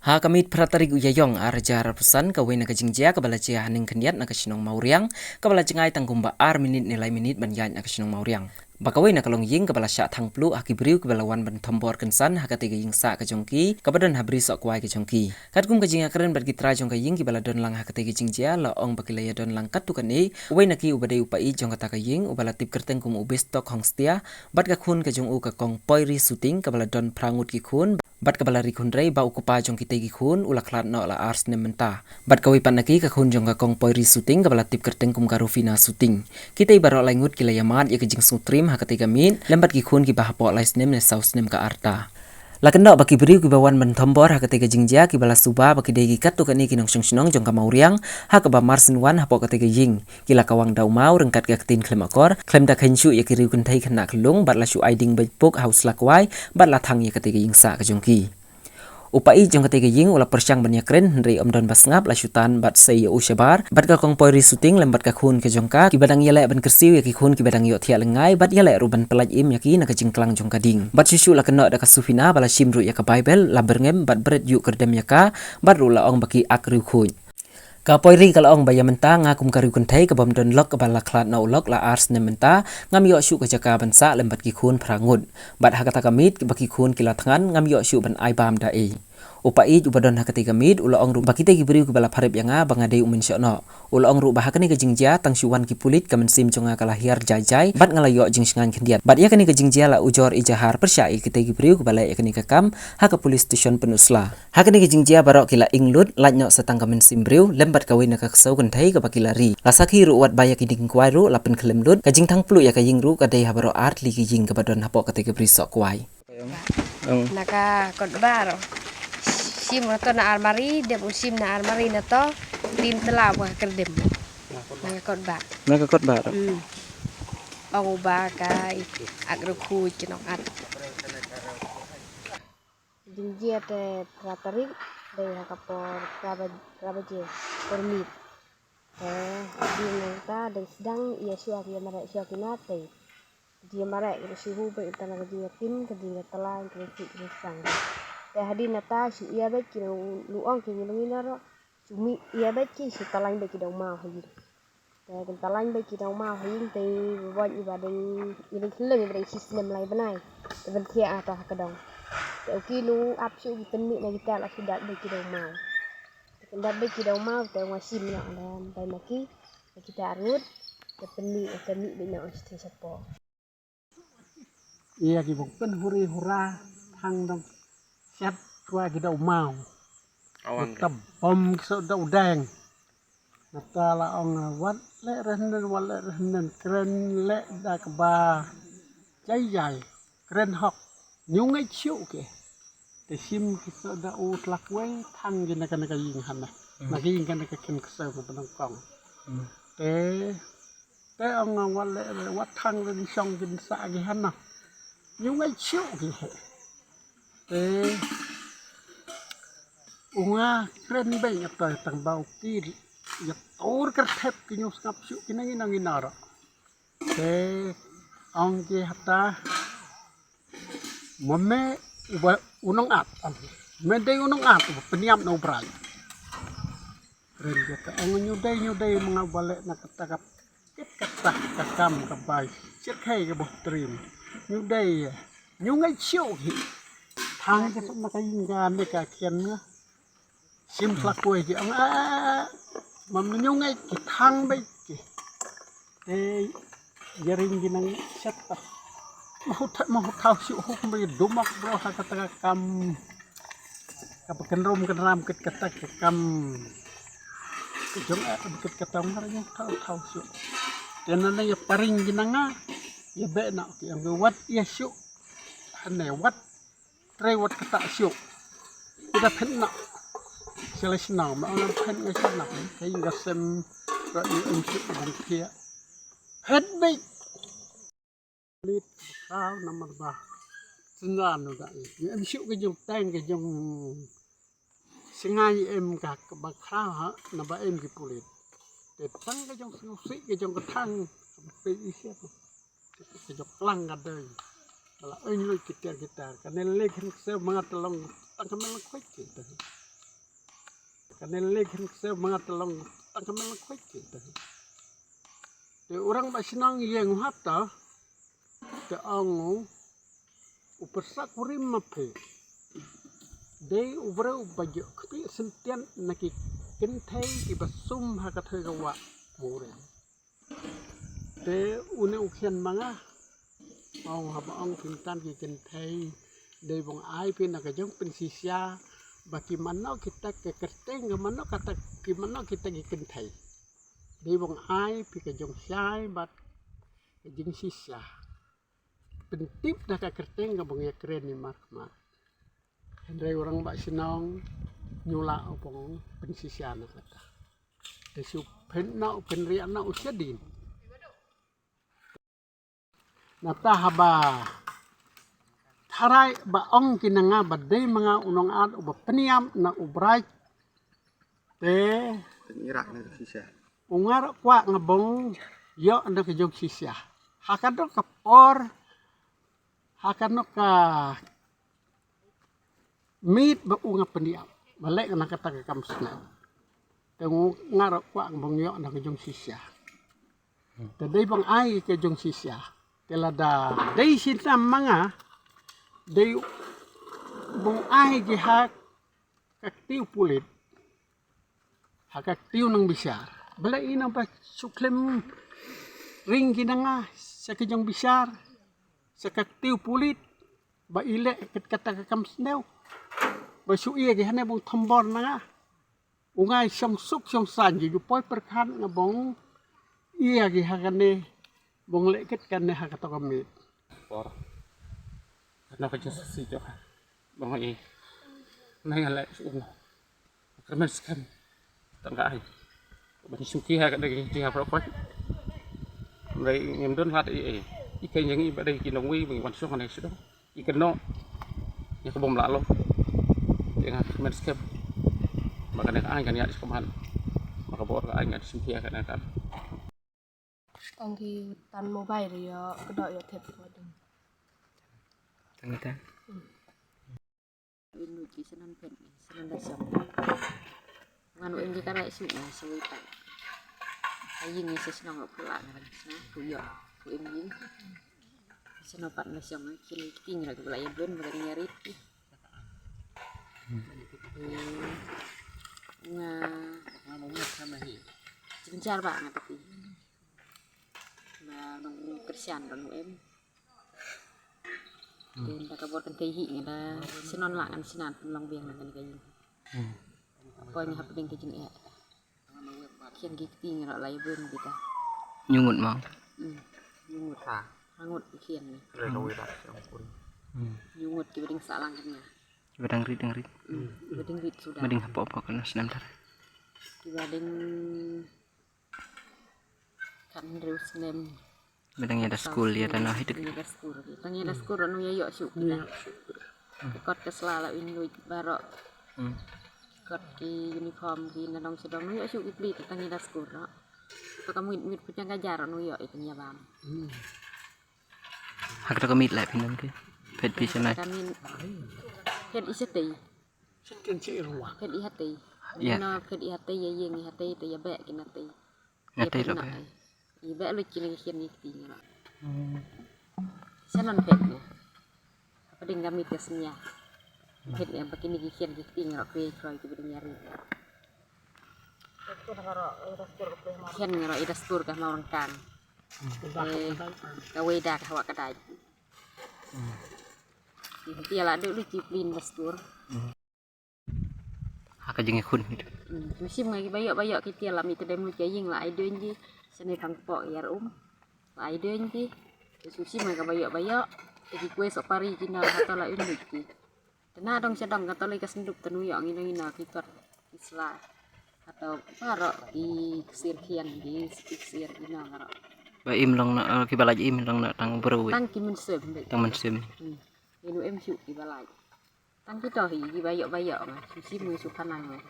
Ha kamit pratari guyayong arjar pesan kawin na kajingjia kabala jia haning kendiat na kasinong mauriang kabala jengai tangkumba minit nilai minit banyan na kasinong mauriang. Bakawin na kalong ying kabala sya thangplu akibriu kabala wan ban tombor kensan hakati gaying sa kajongki kabadan habri sok kwai kajongki. Katkum kajinga keren bergitra jong kaying kibala don lang hakati kajingjia la ong bakilaya don lang katukani uway naki ubadai upai jong kata kaying ubala tip kerteng kum ubestok hongstia bat kakun kajong u kakong poiri suting kabala don prangut kikun bat kabala rikun rei ba ukupa jong kita gikun ulaklat no la ars nementa bat kawi panaki kakun jong kakong poiri suting kabala tip kerteng kum karufina suting kita ibarok langut kilayamat ya kejing sutrim hakati gamin lembat gikun ki bahapok lais nem ne saus nem ka arta lakendo baki beriu ki bawan mentombor hakati kejingjia ki bala suba baki degi katu kani kinong sinong jong kamauriang hakaba marsin wan hapok kati kejing kila kawang dau mau rengkat ka ketin klemakor klem da khenchu ya kiriu kentai kena kelung bat la shu aiding bepuk haus lakwai bat la thang ya kati kejing sa kajongki upai jong kati kejing ula persyang banyak keren hendri omdon basngap la syutan bat sei usyabar bat ka kong poiri suting lembat ka khun ke jongka ki badang yale ban kersiu ya ki khun ki badang yo thia lengai bat yale ruban pelaj im ya ki na kajingklang jong kading bat syushu la kena da ka sufina bala shimru ya ka bible la berngem bat bret yu kerdem ya ka bat ru la ong baki akriu khun ka poiri kala ong baya menta ngakum kariu kentai ka bom don lok ka bala klat na ulok la ars ne menta ngam yo syu ka jaka bansa lembat ki khun prangut bat hakata kamit baki khun kila thangan ngam yo syu ban ai bam da e upai ubadon hakati kamit ula ong ru bakite ki beriu ki bala pharep yanga bangade umin syono ula ong ru bahakani ka jingjia tang syuwan ki pulit kamen sim jonga kala hiar jajai bat ngalayo jing singan kendiat bat ya kani ka jingjia la ujor ijahar persyai kite ki beriu ki bala yakani ka kam haka police station penusla hakani ka jingjia barok kila inglut lajno setang kamen sim beriu lembat kawin ka kesau kentai ka bakilari lasaki ru wat baya ki ding kwai ru lapen kelem lut ka jing tang plu ya ka ying ru ka dei habaro art li ki jing ka badon hapok kate ki beri sok kwai naka kot baro sim to na almari de sim na almari na to tim tela wa kerdem naka kot ba ong ba kai agro khu chinok at jinjia te pratari de kapor prabaje permit di nanta de sedang ia suak ia mara suak inate dia mara ia suhu be intana dia tin ke dia telan ke sang hadi nata si ia bet ki luong ki nginaro sumi ia bet ki si talang bet ki dau ma hayi te talang bet ki dau ma hayi te wan ibadeng ini keleng ibadeng sistem lai benai ben thia ata kadang te ki lu ap su penni na kita la sudah bet ki dau ma kendat bet ki dau ma te wasim na dan pai maki kita arut te penni be na sti sepo iya ki bukan huri hura thang dong set qua cái đầu màu tập bom cái đầu đèn nata là ông vắt lẽ rần kren lẽ đa cả ba cháy dài kren học nhung ấy chịu kì để sim cái sợi đầu lạc quay thăng cái này cái gì hẳn này mà cái gì cái này cái kim sợi của bên còng thế ông vắt lẽ vắt thăng lên xong cái xạ cái hẳn nào nhung ấy chịu kì thế unga keren banyak tang bau kiri ya tor kertep kinyo skap syuk kinang inara te ang ke hata mame unong at mende unong at peniam no brai keren kata ang nyudai mga balik na katakap kata kakam kabay sirkay ke boh trim nyudai nyungai syuk thang cái số mà cái gan này cả kiên nữa sim flak quay chị ông mà mình nhung ngay cái thang bây cái jaring cái năng set up mau thao siêu không bây đúng mắc bro kata kata kam kapakan ram kata kam cái giống cái kata ông nó thao siêu cho nên là paring cái năng á ya bé nào thì ông cái wat ya siêu anh này wat rewat kata syuk kita phenna selesna ma orang phen ngai sana kai ngasem ra di umsyuk bang thia phen big lit sao number 3 sengan no da ni umsyuk ke jong tang ke jong sengai em ka ba kha ha na ba em ki pulit te tang ke jong susi ke jong thang pe isia ke jong lang ga dei là ơi nuôi kịch gitar karena lek kan saya mengat tolong tangkap melengkut gitu lekin saya mga talong tangkamal kwek kita. De orang ba sinang yang hata te angu upersak urim mape. De ubra ubajo kpi sentian naki kentai ibasum hakat gawa mure. De une ukian mga mau haba ang pintan ki kentai de bong ai pin nakajong pensisya bagaimana kita kekerteng gimana kata gimana kita gikentai di bong ai pi ke jong syai bat ke jing sisa pentip dah kekerteng ga bong ya keren ni mak hendrai orang bak sinong nyula opong pensisia na kata desu penna penria na usyadin nata haba harai baong kinanga badai mga unong at uba peniam na ubray te Irak na sisya. ungar kwa ngabong yo anda ke jog sisya hakado ka por hakano ka meet ba unga peniam balik na kata ka kamsna te ngar kwa ngabong yo anda ke jog sisya te dai bang ai ke jog sisya telada dai sinam mga day bong ay gihak kaktiw pulit hakaktiw ng bisyar bala ina ba suklem ring ginanga sa kajang bisyar sa kaktiw pulit ba ile kata kakamsnew ba suiya gihane bong tambor na nga ungay siyang suk siyang sanji yupoy perkan nga bong iya gihakane bong lekit kan ne hakatokamit por nó phải cho xí cho bằng cái này lại xuống cái mình xem tận gái mình xuống kia cái đây kia vào quách đây em đơn phát ấy cái những cái đây cái đồng quy mình quan xuống này đó cái nó những cái bom lạ luôn dengan mình xem mà cái này ai cái này không hẳn mà cái bộ cái anh ở xuống kia cái này kan Ang ki tan mobile yo kedok yo tep kodeng. Tangita. Win nuki senan pen senan dasam nganu em jika rai su na sewitan ayin ni sesenang ngok pula na sana kuyo ku em yin senopat na siyang kini king ra pula ya blon bagari nyari nga ngomongnya sama hi sebentar pak nga tapi na nong Christian kan em dan tak kabur kan kayi ngada sinon lah kan sinan long biang kan kayi apa yang happening ke jenis kian gikti ngara lai bun kita Nyungut mau. nyungut hangut kian ni rồi đặt trong cuốn nyungut ki beding salang kan Bedang rit. beding rit sudah Beding apa-apa kana senam tar. ki beding kan reus nem Bedang ada school ya tanah hidup. Ada skor. Tanya ada skor anu ya yok syuk kita. Kot keselala ini barok. Kot di uniform di nanong sedang nu yok syuk ibli tanya ada skor. Apa kamu mit punya ngajar anu yok itu nya bam. Hak ta kamit lại pinam ke. Pet bisa nai. Kami ket iseti. Sekian si irwa Ket ihati. Ya. No ket ihati ya yeng ihati itu ya bek kinati. Ngatai lo pe. Iba lu cini kian ni tinggal. Sanan pet ni. Apa dengan kami kesnya. Pet yang begini kian tinggal pe kroy ke nyari. Kian ngaro ida skor kah mau kan. Kawe dah kah awak kedai. Dia lah dulu disiplin skor. Hak jengi kun itu. Musim lagi bayok kita lah itu demo jaying lah ide ni. Seni kangpok ya lah ide ni. Susi mereka bayok. Jadi kue sok pari kina kata lah ini ki. Tena dong sedang kata lagi kesenduk tenu yang ini kita islah atau parok di sirkian di sir kina parok. Ba im long na ki balaj im long na tang bro. Tang kimun sem. Tang mensem. Ini em syuk di balai. Tang kita hi di bayok mah. Susi mu sukanang mah.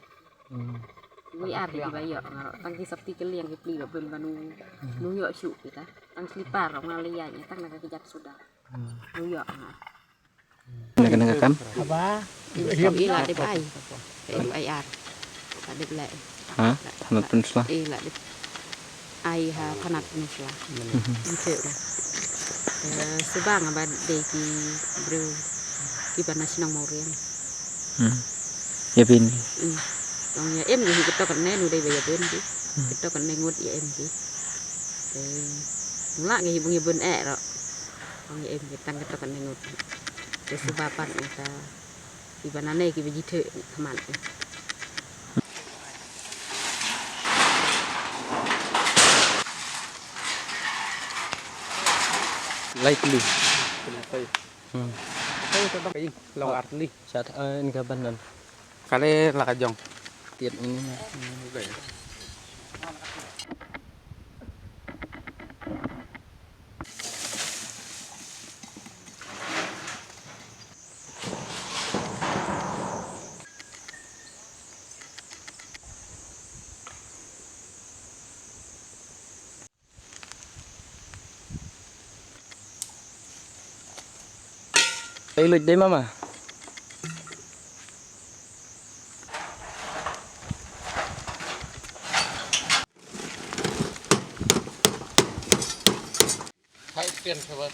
Wi ari di bayok ngaro. Tang ki sabti keliang ki pli ben kanu. Nu yok syuk kita. Tang slipar ngalianya tang nak kejak sudah. Nu yok mah. Kena kam. aba Ila di bai. Ai ar. tak ada lek. Ha? Tanat pensla. Lek ai ha panat nusla. Itu dah. Sebang abad deki bro ki nasional Mauriang. Ya bin. Dong ya em thì kita kan nen udah bayar ben ki. Kita kan nengut ya em ki. Lak ngi bungi ben ro. Dong ya em kita kan nengut. Terus bapak kita di mana nih kita begitu kemana? Lai kuli. Saya itu dong kayak law artli. Saat ini kapan dan Kali lah kajong. tiap ini. Ilut deh mama. Hai pian coba.